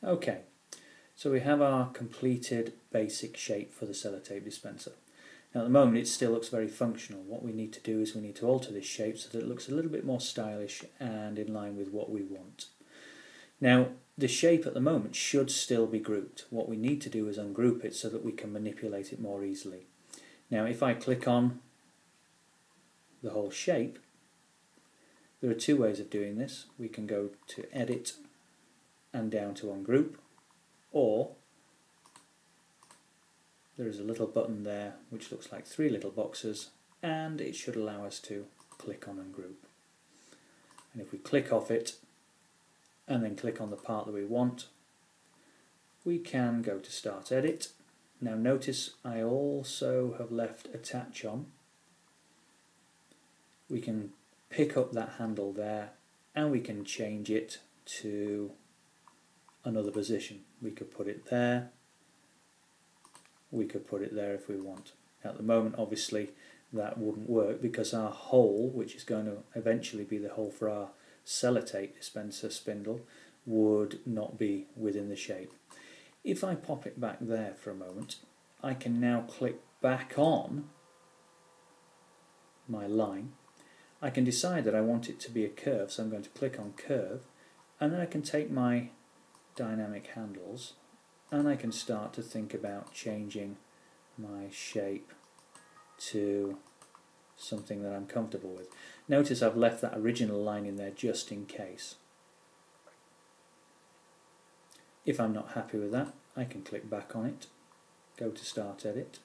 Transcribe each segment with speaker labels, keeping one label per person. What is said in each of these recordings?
Speaker 1: Okay, so we have our completed basic shape for the sellotape dispenser. Now at the moment it still looks very functional. What we need to do is we need to alter this shape so that it looks a little bit more stylish and in line with what we want. Now the shape at the moment should still be grouped. What we need to do is ungroup it so that we can manipulate it more easily. Now if I click on the whole shape, there are two ways of doing this. We can go to Edit and down to Ungroup, or there is a little button there which looks like three little boxes, and it should allow us to click on Ungroup. And if we click off it and then click on the part that we want, we can go to Start Edit. Now notice I also have left Attach on. We can pick up that handle there and we can change it to another position. We could put it there, we could put it there if we want. At the moment obviously that wouldn't work because our hole, which is going to eventually be the hole for our sellotape dispenser spindle, would not be within the shape. If I pop it back there for a moment, I can now click back on my line. I can decide that I want it to be a curve, so I'm going to click on Curve, and then I can take my dynamic handles and I can start to think about changing my shape to something that I'm comfortable with. Notice I've left that original line in there just in case. If I'm not happy with that, I can click back on it, go to Start Edit,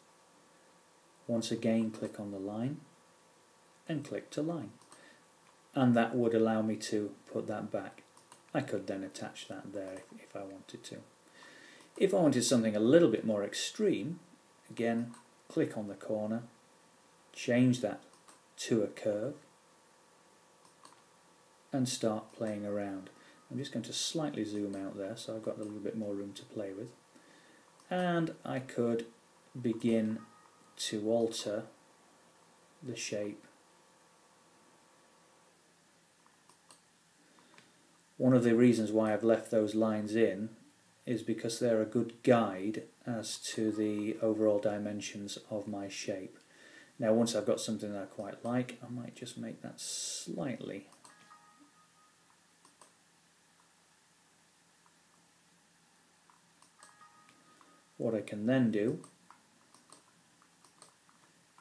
Speaker 1: once again click on the line and click to line, and that would allow me to put that back. I could then attach that there if I wanted to. If I wanted something a little bit more extreme, again click on the corner, change that to a curve and start playing around. I'm just going to slightly zoom out there so I've got a little bit more room to play with, and I could begin to alter the shape. One of the reasons why I've left those lines in is because they're a good guide as to the overall dimensions of my shape. Now once I've got something that I quite like, I might just make that slightly what I can then do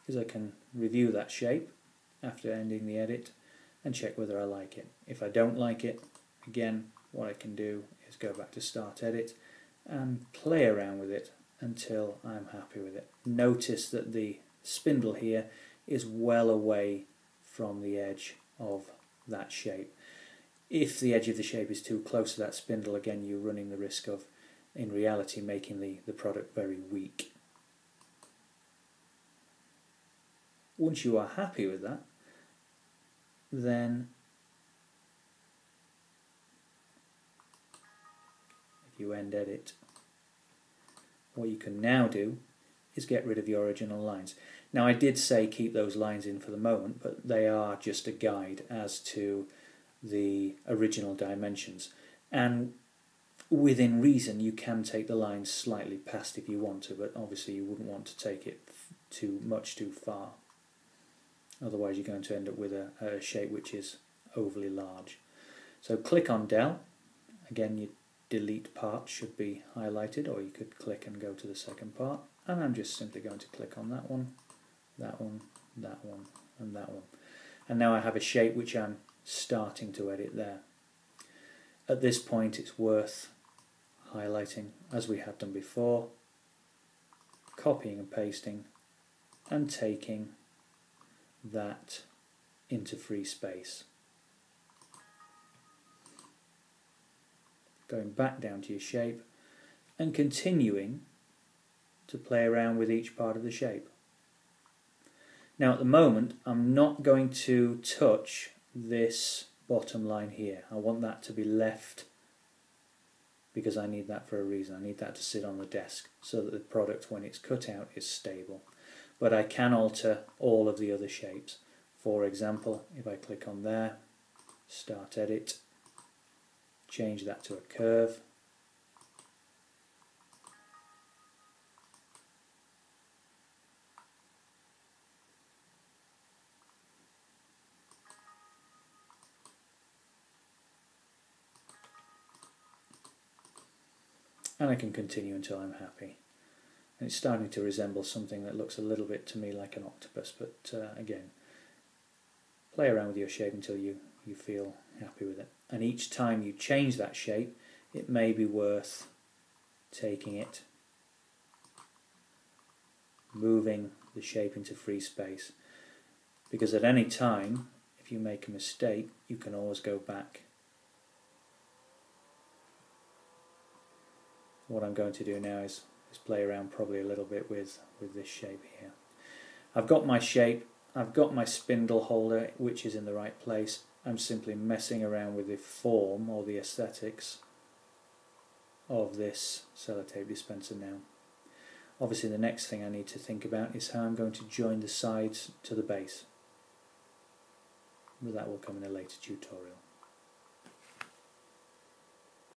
Speaker 1: is I can review that shape after ending the edit and check whether I like it. If I don't like it, again, what I can do is go back to Start Edit and play around with it until I'm happy with it. Notice that the spindle here is well away from the edge of that shape. If the edge of the shape is too close to that spindle, again you're running the risk of, in reality, making the product very weak. Once you are happy with that, then you end edit, what you can now do is get rid of your original lines. Now I did say keep those lines in for the moment, but they are just a guide as to the original dimensions, and within reason you can take the lines slightly past if you want to, but obviously you wouldn't want to take it too far, otherwise you're going to end up with a shape which is overly large. So click on Del, again your delete part should be highlighted, or you could click and go to the second part, and I'm just simply going to click on that one, that one, that one and that one, and now I have a shape which I'm starting to edit there. At this point it's worth highlighting, as we have done before, copying and pasting and taking that into free space. Going back down to your shape and continuing to play around with each part of the shape. Now at the moment I'm not going to touch this bottom line here. I want that to be left because I need that for a reason. I need that to sit on the desk so that the product, when it's cut out, is stable. But I can alter all of the other shapes. For example, if I click on there, Start Edit, change that to a curve, and I can continue until I'm happy. And it's starting to resemble something that looks a little bit to me like an octopus, but again, play around with your shape until you feel happy with it. And each time you change that shape, it may be worth taking it, moving the shape into free space, because at any time, if you make a mistake, you can always go back. What I'm going to do now is play around probably a little bit with this shape here. I've got my shape, I've got my spindle holder which is in the right place. I'm simply messing around with the form or the aesthetics of this sellotape dispenser now. Obviously the next thing I need to think about is how I'm going to join the sides to the base, but that will come in a later tutorial.